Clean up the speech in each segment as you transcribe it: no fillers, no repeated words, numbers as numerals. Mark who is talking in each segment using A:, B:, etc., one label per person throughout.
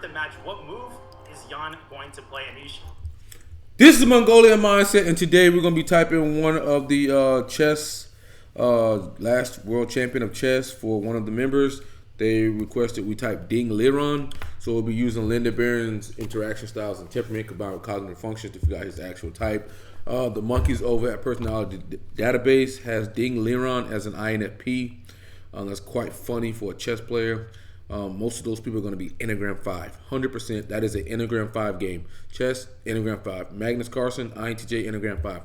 A: start the match. What move is Jan going to play, Anish?
B: This is MongolianMindset, and today we're going to be typing one of the last world champion of chess for one of the members. They requested we type Ding Liren, so we'll be using Linda Barrens Interaction styles and temperament combined with cognitive functions to figure out his actual type. The monkeys over at Personality Database has Ding Liren as an infp. That's quite funny for a chess player. Most of those people are going to be Enneagram 5. 100%. That is an Enneagram 5 game. Chess, Enneagram 5. Magnus Carlsen, intj, Enneagram 5.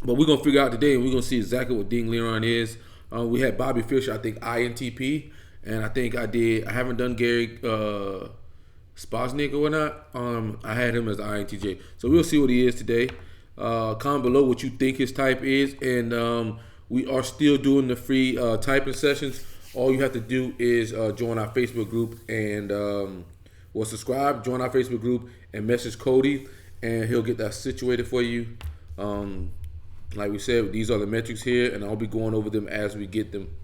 B: But we're going to figure out today, and we're going to see exactly what Ding Liren is. We had Bobby Fischer, I think, intp. And I think I haven't done Gary Spozniak or whatnot. I had him as intj. So we'll see what he is today. Comment below what you think his type is. And we are still doing the free typing sessions. All you have to do is join our Facebook group and subscribe, join our Facebook group, and message Cody, and he'll get that situated for you. Like we said, these are the metrics here, and I'll be going over them as we get them.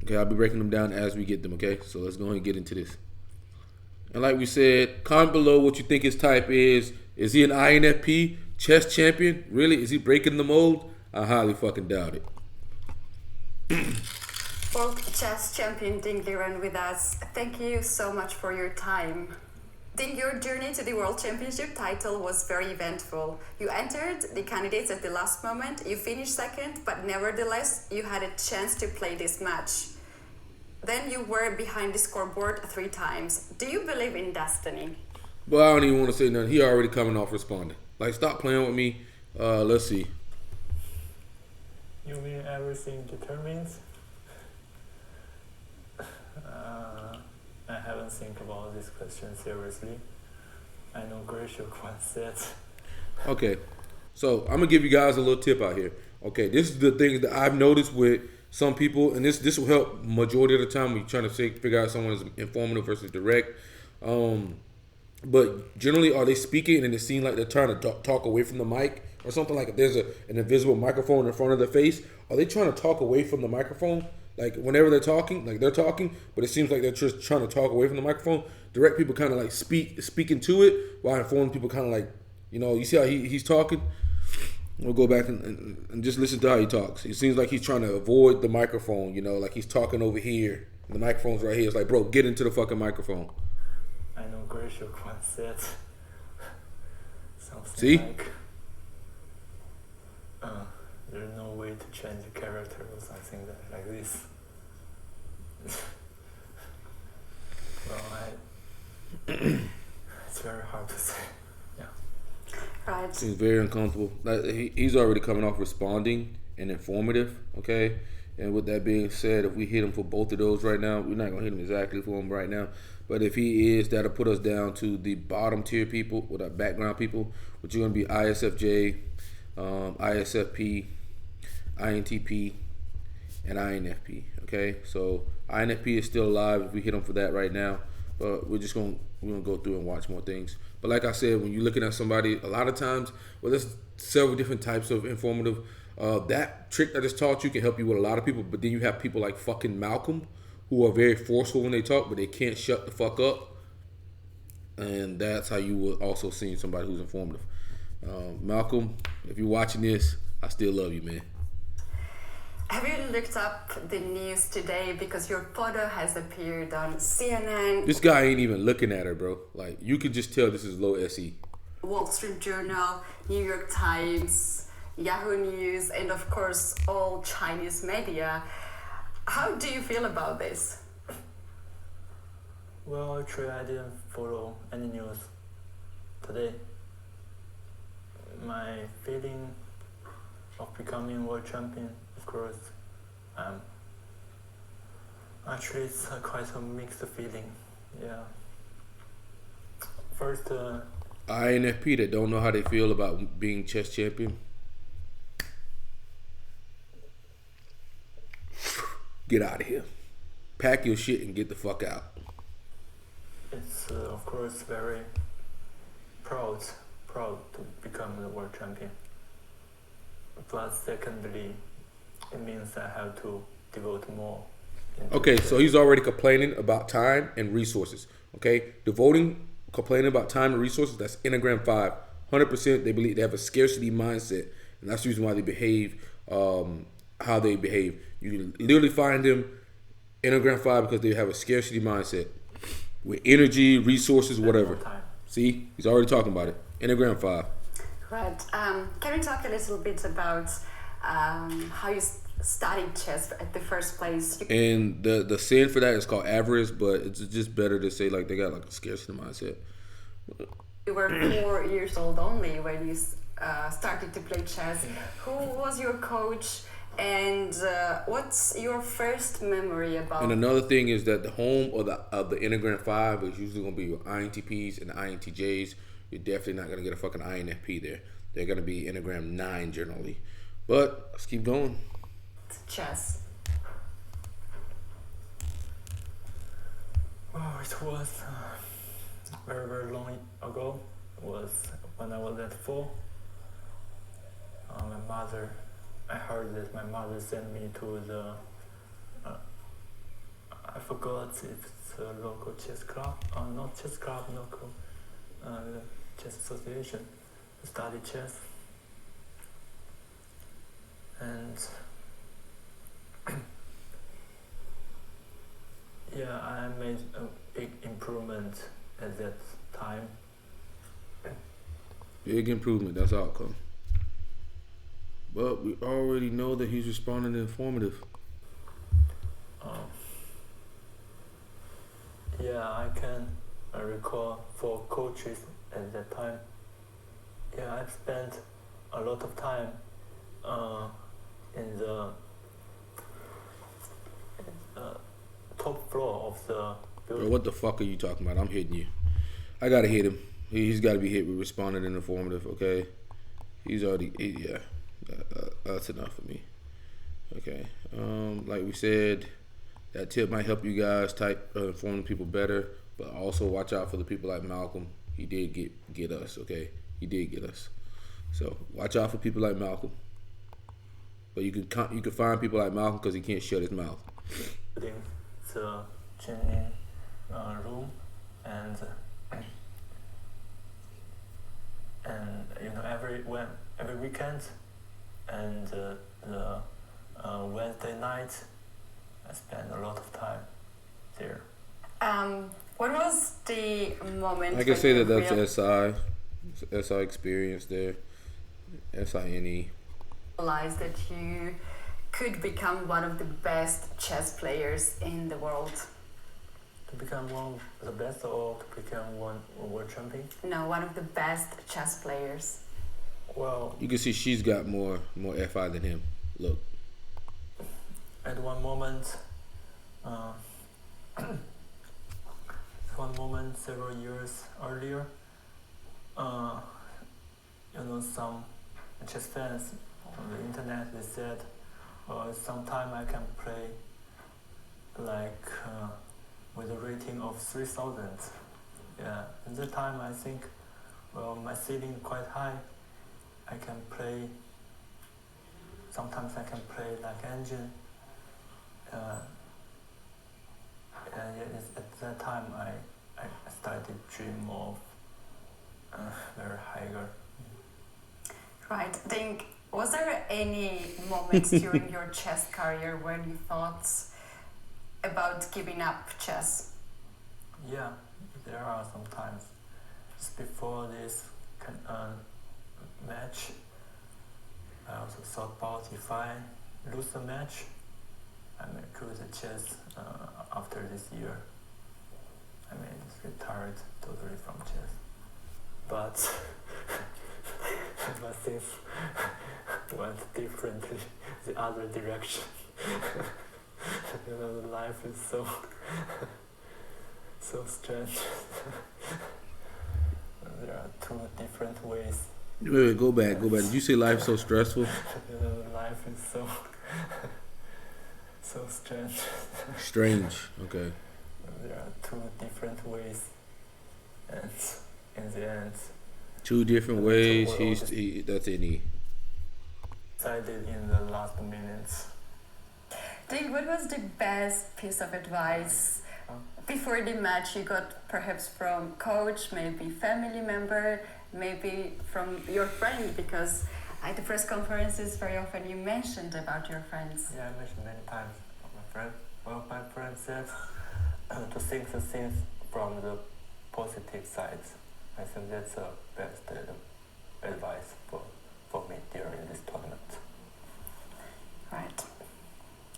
B: Okay, I'll be breaking them down as we get them, okay? So let's go ahead and get into this. And like we said, comment below what you think his type is. Is he an INFP, chess champion? Really? Is he breaking the mold? I highly fucking doubt it.
C: World chess champion Ding Liren with us. Thank you so much for your time. Ding, your journey to the World Championship title was very eventful. You entered the candidates at the last moment, you finished second, but nevertheless, you had a chance to play this match. Then you were behind the scoreboard 3 times. Do you believe in destiny?
B: Well, I don't even want to say nothing. He already coming off responding. Like, stop playing with me. Let's see.
D: You mean everything determines? I haven't think about this question seriously. I know Grisha once said.
B: Okay, so I'm gonna give you guys a little tip out here. Okay, this is the thing that I've noticed with some people, and this will help majority of the time when you're trying to figure out someone is informative versus direct. But generally, are they speaking and it seems like they're trying to talk away from the mic or something? Like if there's an invisible microphone in front of their face, are they trying to talk away from the microphone? Like whenever they're talking, like they're talking, but it seems like they're just trying to talk away from the microphone. Direct people kind of like speaking to it, while informed people kind of like, you see how he's talking? We'll go back and just listen to how he talks. It seems like he's trying to avoid the microphone, like he's talking over here. The microphone's right here. It's like, bro, get into the fucking microphone.
D: I know Grisha once said something
B: See?
D: like, there's no way to change the character or something like this. Well, it's very hard to say. Yeah.
C: Right.
B: Seems very uncomfortable. Like he's already coming off responding and informative, okay? And with that being said, if we hit him for both of those right now, we're not going to hit him exactly for him right now. But if he is, that'll put us down to the bottom tier people, with our background people, which are going to be ISFJ, ISFP, INTP, and INFP. Okay, so INFP is still alive if we hit him for that right now. But we're gonna go through and watch more things. But like I said, when you're looking at somebody, a lot of times, well, there's several different types of informative. That trick I just taught you can help you with a lot of people. But then you have people like fucking Malcolm, who are very forceful when they talk, but they can't shut the fuck up. And that's how you will also see somebody who's informative. Malcolm, if you're watching this, I still love you, man.
C: Have you looked up the news today because your photo has appeared on CNN?
B: This guy ain't even looking at her, bro. Like, you can just tell this is low SE.
C: Wall Street Journal, New York Times, Yahoo News, and of course all Chinese media. How do you feel about this?
D: Well, actually, I didn't follow any news today. My feeling of becoming world champion, of course, actually it's quite a mixed feeling. Yeah. First,
B: INFP that don't know how they feel about being chess champion. Get out of here. Pack your shit and get the fuck out.
D: It's of course very proud to become the world champion. But secondly, it means I have to devote more
B: Okay, so he's already complaining about time and resources. Okay, complaining about time and resources, that's Enneagram 5. 100% they believe they have a scarcity mindset, and that's the reason why they behave how they behave. You can literally find them Enneagram 5 because they have a scarcity mindset with energy, resources, whatever. See, he's already talking about it. Enneagram 5.
C: Right. Can we talk a little bit about how you studied chess at the first place?
B: And the sin for that is called avarice, but it's just better to say like they got like a scarcity mindset.
C: You were 4 years old only when you started to play chess. Who was your coach, and what's your first memory about?
B: And another thing is that the home of the Enneagram 5 is usually going to be your INTPs and the INTJs. You're definitely not going to get a fucking INFP there. They're going to be Enneagram 9 generally. But let's keep going.
C: Chess.
D: Oh, it was very, very long ago. It was when I was at 4. I heard that my mother sent me to the, I forgot if it's a local chess club, not chess club, local chess association, to study chess. And yeah, I made a big improvement at that time.
B: Big improvement, that's outcome. But we already know that he's responding to informative.
D: Yeah, I can recall 4 coaches at that time. Yeah, I've spent a lot of time in the top floor of the building.
B: Bro, what the fuck are you talking about? I'm hitting you. I gotta hit him. He's gotta be hit with responding and informative, okay? He's already, yeah. That's enough for me. Okay. Like we said, that tip might help you guys inform people better, but also watch out for the people like Malcolm. He did get us, okay? He did get us. So watch out for people like Malcolm. But you can find people like Malcolm because he can't shut his mouth.
D: The jungian room, and you know every weekend and the Wednesday night, I spend a lot of time there.
C: What was the moment?
B: I can say that's SI experience there. SINE.
C: Realized that you could become one of the best chess players in the world?
D: To become one of the best, or to become one world champion?
C: No, one of the best chess players.
D: Well,
B: you can see she's got more FI than him. Look.
D: At one moment, several years earlier, some chess fans on the internet, they said, sometime I can play like with a rating of 3,000. Yeah, at that time I think, my ceiling quite high. I can play, sometimes I can play like engine. At that time I started to dream of very higher.
C: Right. Was there any moments during your chess career when you thought about giving up chess?
D: Yeah, there are sometimes. Just before this match, I also thought about if I lose the match, I may quit the chess after this year. I may just retired totally from chess. But things went differently, the other direction. Life is so strange. There are 2 different ways.
B: Wait, go back. Did you say life's so stressful?
D: Life is so strange.
B: Strange, okay.
D: There are 2 different ways, and in the end,
B: 2 different ways. That's any.
D: Decided in the last minutes.
C: Ding, what was the best piece of advice before the match you got, perhaps from coach, maybe family member, maybe from your friend? Because at the press conferences very often you mentioned about your friends.
D: Yeah, I mentioned many times about my friend. Well, my friend said to think the things from the positive sides. I think that's the best advice for me during this tournament.
C: Right.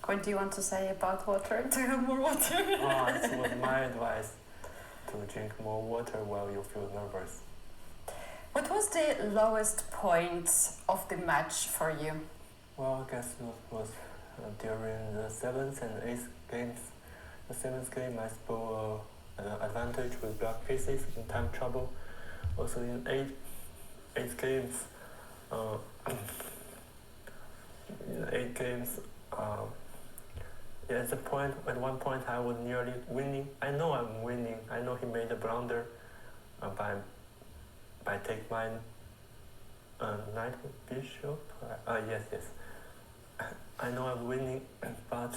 C: What do you want to say about water? To have more water?
D: It was my advice to drink more water while you feel nervous.
C: What was the lowest point of the match for you?
D: Well, I guess it was during the 7th and 8th games. The 7th game I spoke an advantage with black pieces in time trouble. Also in 8 games, at one point I was nearly winning. I know I'm winning. I know he made a blunder by take my knight bishop. Yes. I know I'm winning, but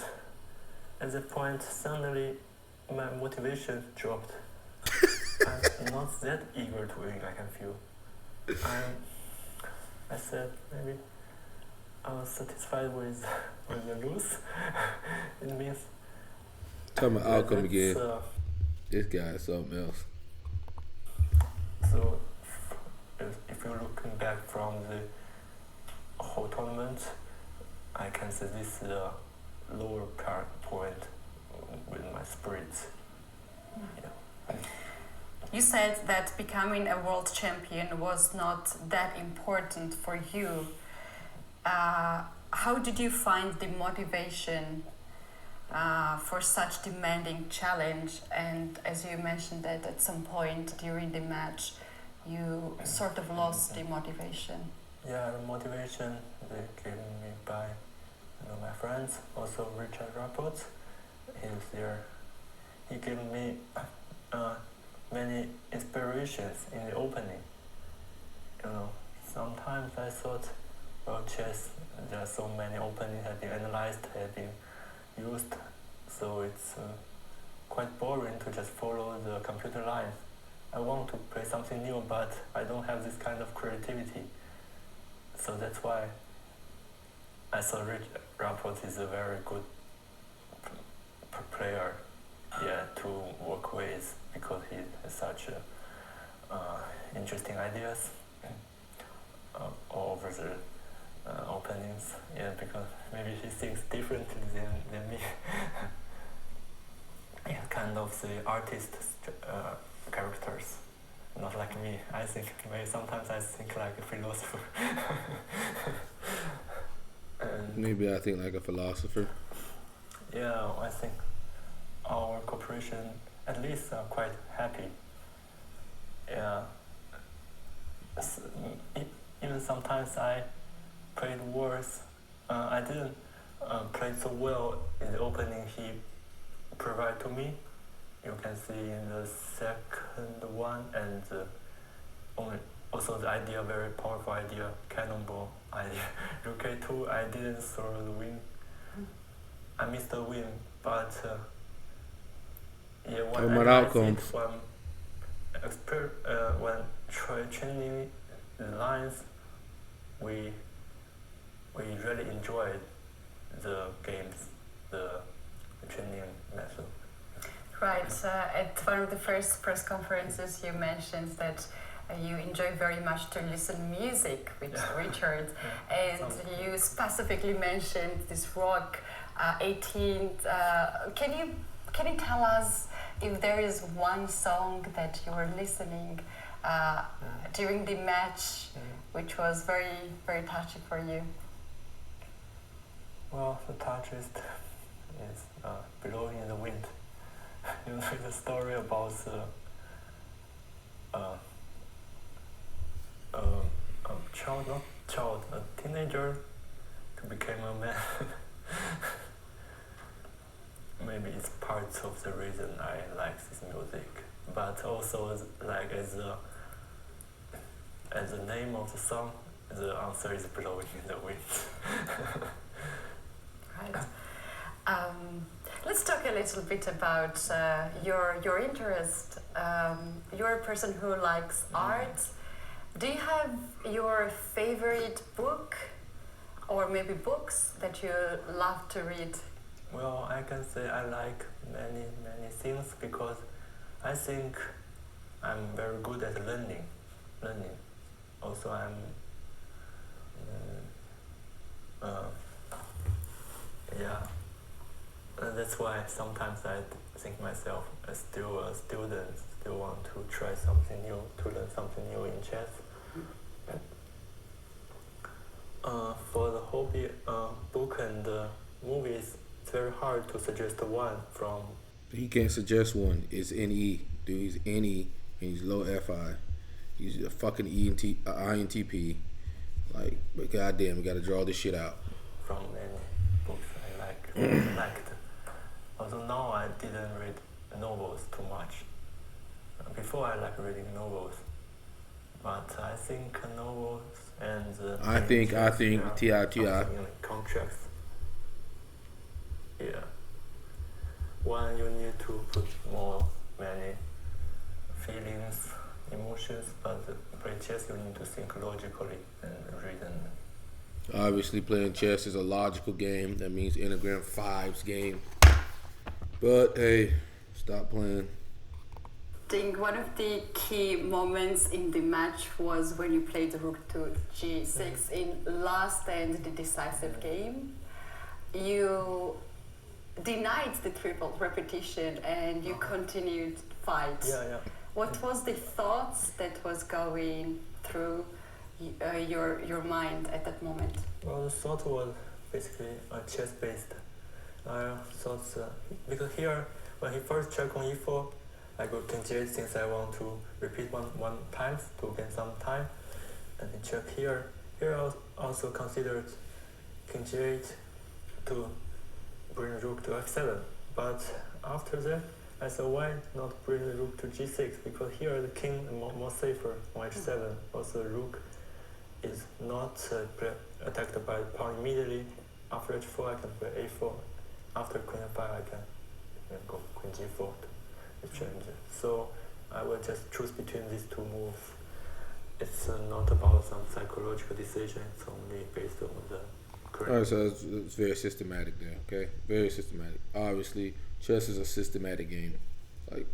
D: at that point suddenly my motivation dropped. I'm not that eager to win, I can feel. I said maybe I was satisfied with the lose. It means...
B: Tell me outcome again. This guy is something else.
D: So, if you're looking back from the whole tournament, I can say this is the lower point with my spirits. Yeah.
C: You said that becoming a world champion was not that important for you. How did you find the motivation for such demanding challenge? And as you mentioned that at some point during the match, you sort of lost the motivation.
D: Yeah, the motivation they gave me by my friends, also Richard Rapport. He's there. He gave me many inspirations in the opening. Sometimes I thought, well, chess, there are so many openings have been analyzed, have been used, so it's quite boring to just follow the computer lines. I want to play something new, but I don't have this kind of creativity. So that's why I saw Richard Rapport is a very good player, to work with, because he has such interesting ideas all over the openings. Yeah, because maybe he thinks differently than me. Yeah, kind of the artist characters, not like me. I think maybe sometimes I think like a philosopher. And
B: maybe I think like a philosopher.
D: yeah, I think our cooperation at least are quite happy. Yeah. Even sometimes I played worse. I didn't play so well in the opening he provided to me. You can see in the second one, and also the idea, very powerful idea, cannonball idea. UK2, I didn't throw the win. I missed the win, but when I analyze it when training the lines, we really enjoyed the games, the training method.
C: Right. At one of the first press conferences, you mentioned that you enjoy very much to listen music with Richard, and you specifically mentioned this rock 18th. Can you tell us if there is one song that you were listening during the match, which was very, very touching for you?
D: Well, the toughest is Blowing in the Wind. You know the story about a teenager who became a man. Maybe it's part of the reason I like this music, but also like as the name of the song, the answer is Blowing in the Wind.
C: Right. Let's talk a little bit about your interest. You're a person who likes art. Do you have your favorite book or maybe books that you love to read?
D: Well, I can say I like many things because I think I'm very good at learning. Also, that's why sometimes I think myself as still a student, still want to try something new, to learn something new in chess. For the hobby, book and movies, it's very hard to suggest one from.
B: He can't suggest one. It's NE. Dude, he's NE and he's low FI. He's a fucking INTP. Like, but goddamn, we gotta draw this shit out.
D: From many books I liked. Although now I didn't read novels too much. Before I liked reading novels, but I think novels and
B: I think TI.
D: Contracts. Yeah. One, you need to put many feelings, emotions, but play chess you need to think logically and reason.
B: Obviously, playing chess is a logical game. That means Enneagram 5's game. But hey, stop playing.
C: I think one of the key moments in the match was when you played rook to g6 in last and the decisive game. You denied the triple repetition and you continued fight.
D: Yeah.
C: What was the thoughts that was going through your mind at that moment?
D: Well, the thought was basically chess-based. I thought because here when he first checked on e4, I go king g8 since I want to repeat one times to gain some time, and he check here. Here I also considered king g8 to bring rook to f7, but after that I said why not bring the rook to g6, because here the king is more safer on h7. Also rook is not attacked by the pawn immediately. After h4 I can play a4. After queen f5 I can go queen g4 to change it. So I will just choose between these two moves. It's not about some psychological decision, it's only based on the correct.
B: Alright, so it's very systematic there, okay? Very systematic. Obviously, chess is a systematic game. Like,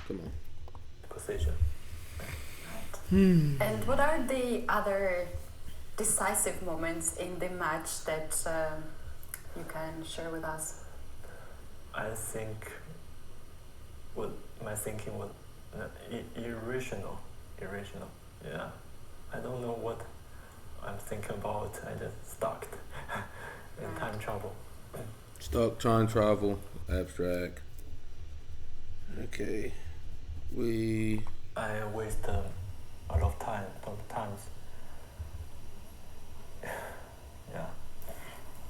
B: come on.
D: Position.
C: And what are the other decisive moments in the match that you can share with us?
D: I think what my thinking was irrational. Yeah. I don't know what I'm thinking about. I just stuck in time travel.
B: Stuck, time travel, abstract. Okay.
D: I waste a lot of time, times. Yeah.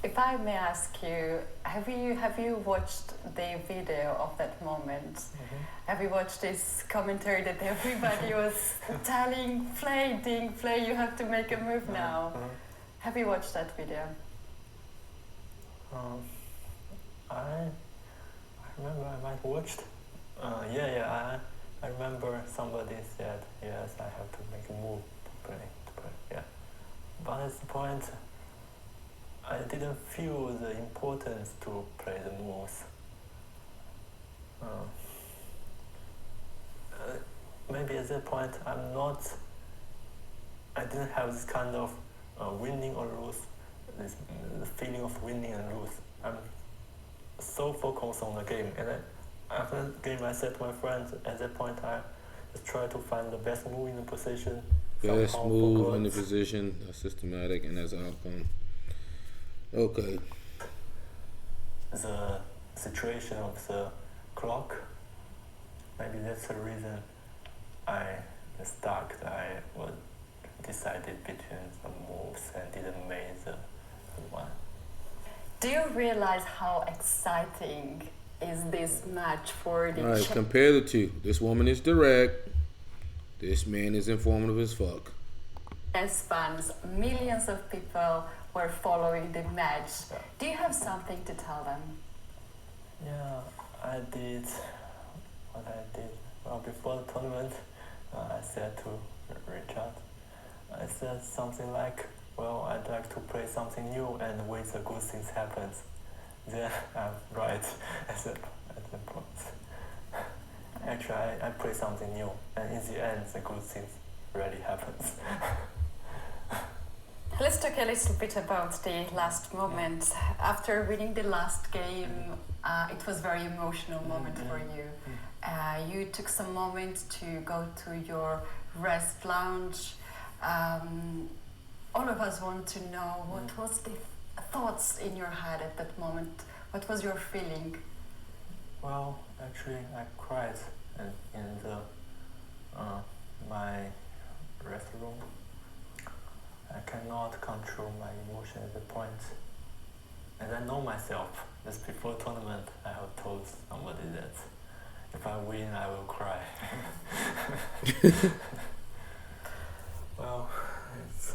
C: If I may ask you, have you watched the video of that moment?
D: Mm-hmm.
C: Have you watched this commentary that everybody was telling, play, ding, play, you have to make a move now?
D: Mm-hmm.
C: Have you watched that video?
D: I remember I might watched. I remember somebody said, yes, I have to make a move to play, yeah. But at the point, I didn't feel the importance to play the moves. Maybe at that point I didn't have this kind of winning or lose, this feeling of winning and lose. I'm so focused on the game, and after the game I said to my friends, at that point I just try to find the best move in the position.
B: Best move in the position, systematic, and as an outcome. Okay.
D: The situation of the clock, maybe that's the reason I stuck. I was decided between some moves and didn't make the one.
C: Do you realize how exciting is this match for the
B: Alright, compare the two. This woman is direct. This man is informative as fuck.
C: As fans, millions of people were following the match.
D: Yeah.
C: Do you have something to tell them?
D: Yeah, I did what I did. Well, before the tournament, I said to Richard, I said something like, well, I'd like to play something new and wait the good things happens. Then I'm right at the point. Actually, I play something new, and in the end, the good things really happens.
C: Let's talk a little bit about the last moment. After winning the last game, it was a very emotional moment for you. You took some moment to go to your rest lounge. All of us want to know what was the thoughts in your head at that moment. What was your feeling?
D: Well, actually, I cried in the my restroom. I cannot control my emotion at the point. And I know myself. Just before tournament, I have told somebody that if I win, I will cry. Well, it's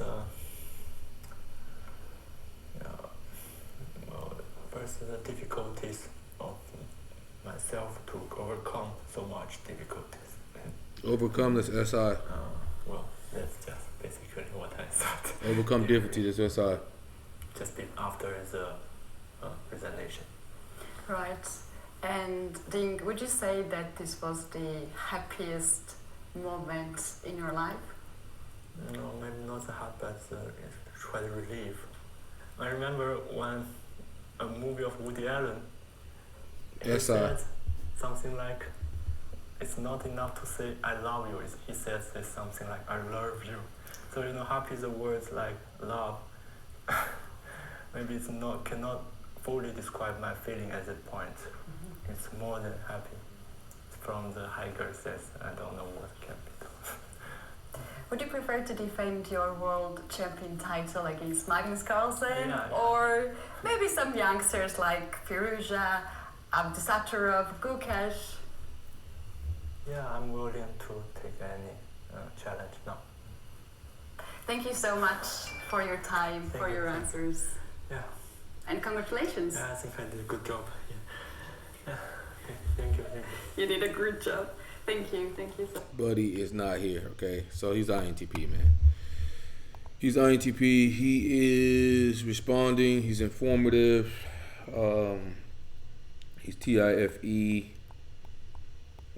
D: first the difficulties of myself to overcome so much difficulties.
B: Overcome this SI.
D: Well, that's just basically what I thought.
B: Overcome difficulty, this SI.
D: Just after the presentation.
C: Right. And Ding, would you say that this was the happiest moment in your life?
D: No, maybe not the heart, but it's quite a relief. I remember when a movie of Woody Allen, he said something like, it's not enough to say I love you. He says something like I love you. So happy is a word like love. Maybe it's cannot fully describe my feeling at that point. It's more than happy. From the hiker says, I don't know what can be done.
C: Would you prefer to defend your world champion title against Magnus Carlsen?
D: Yeah.
C: Or maybe some youngsters like Firuza, Abdusattorov, Gukesh?
D: Yeah, I'm willing to take any challenge now.
C: Thank you so much for your time, for your answers.
D: Yeah.
C: And congratulations.
D: Yeah, I think I did a good job. Yeah. Okay. Thank you.
C: You did a good job. Thank you.
B: Buddy is not here, okay? So he's INTP, man. He's INTP. He is responding. He's informative. He's TIFE.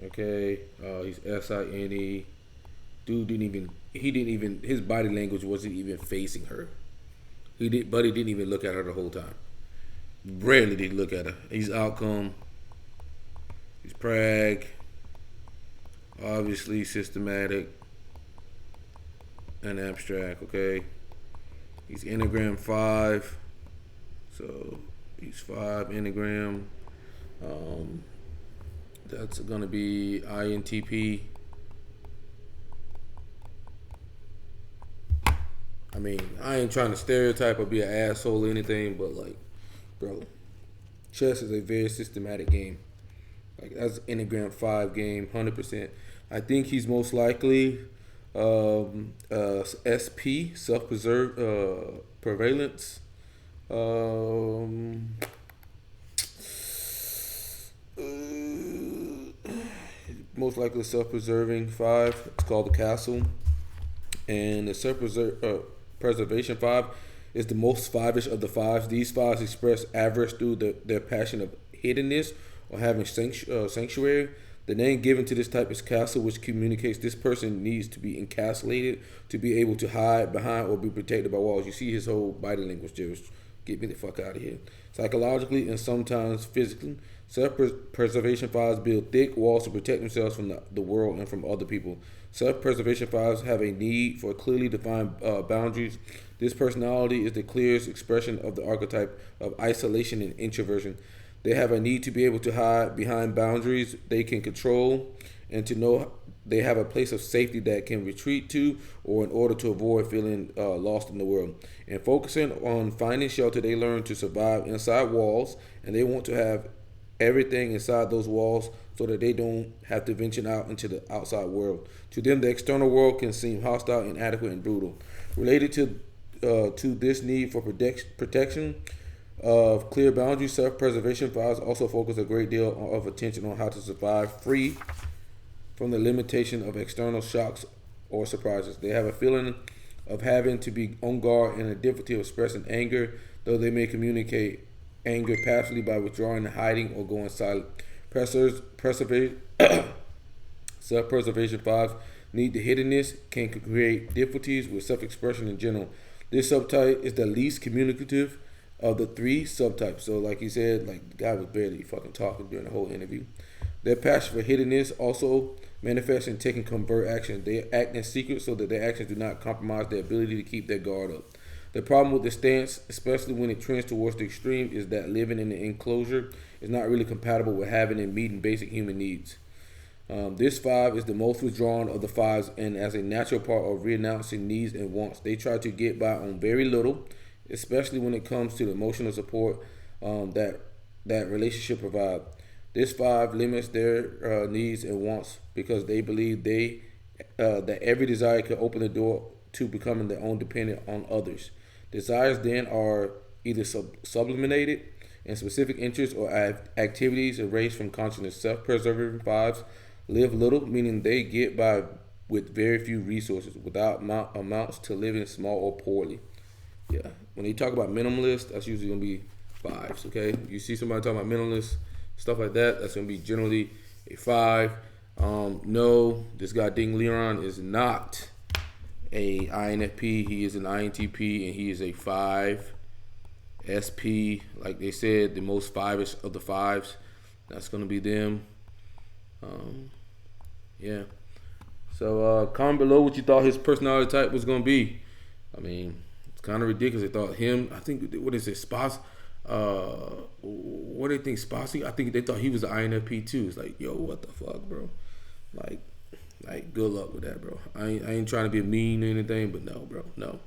B: Okay. He's SINE. Dude his body language wasn't even facing her. Buddy didn't even look at her the whole time. Rarely did he look at her. He's outcome. He's prag. Obviously systematic and abstract, okay? He's Enneagram 5. So he's 5 Enneagram. That's gonna be INTP. I mean, I ain't trying to stereotype or be an asshole or anything, but like, bro, chess is a very systematic game. Like, that's Enneagram 5 game, 100%. I think he's most likely SP, prevalence. Most likely self-preserving 5. It's called the castle. And the self-preservation 5 is the most 5-ish of the 5s. These 5s express avarice through their passion of hiddenness or having sanctuary. The name given to this type is castle, which communicates this person needs to be encapsulated to be able to hide behind or be protected by walls. You see his whole body language just get me the fuck out of here. Psychologically and sometimes physically, self-preservation 5s build thick walls to protect themselves from the world and from other people. Self-preservation 5s have a need for clearly defined boundaries. This personality is the clearest expression of the archetype of isolation and introversion. They have a need to be able to hide behind boundaries they can control and to know they have a place of safety that can retreat to or in order to avoid feeling lost in the world. And focusing on finding shelter, they learn to survive inside walls, and they want to have everything inside those walls so that they don't have to venture out into the outside world. To them, the external world can seem hostile, inadequate, and brutal. Related to this need for protection, of clear boundaries. Self-preservation files also focus a great deal of attention on how to survive free from the limitation of external shocks or surprises. They have a feeling of having to be on guard and a difficulty of expressing anger, though they may communicate anger passively by withdrawing, hiding, or going silent. Self-preservation files need the hiddenness, can create difficulties with self-expression in general. This subtype is the least communicative of the 3 subtypes. So like he said, like the guy was barely fucking talking during the whole interview. Their passion for hiddenness also manifests in taking covert action. They act in secret so that their actions do not compromise their ability to keep their guard up. The problem with this stance, especially when it trends towards the extreme, is that living in an enclosure is not really compatible with having and meeting basic human needs. This 5 is the most withdrawn of the 5s, and as a natural part of renouncing needs and wants, they try to get by on very little, especially when it comes to the emotional support that relationship provides. This 5 limits their needs and wants because they believe that every desire can open the door to becoming their own dependent on others. Desires then are either sublimated in specific interests or activities erased from consciousness. Self-preserving 5s live little, meaning they get by with very few resources, without amounts to living small or poorly. Yeah, when they talk about minimalist, that's usually gonna be 5s. Okay, you see somebody talking about minimalist stuff like that, that's gonna be generally a 5. No, this guy Liren is not a INFP. He is an INTP, and he is a 5 SP. Like they said, the most 5ish of the 5s. That's gonna be them. Yeah. So comment below what you thought his personality type was gonna be. I mean, it's kind of ridiculous. They thought him. I think what is it, Spas? What do they think, Spassi? I think they thought he was an INFP too. It's like, yo, what the fuck, bro? Like, good luck with that, bro. I ain't trying to be mean or anything, but no, bro, no.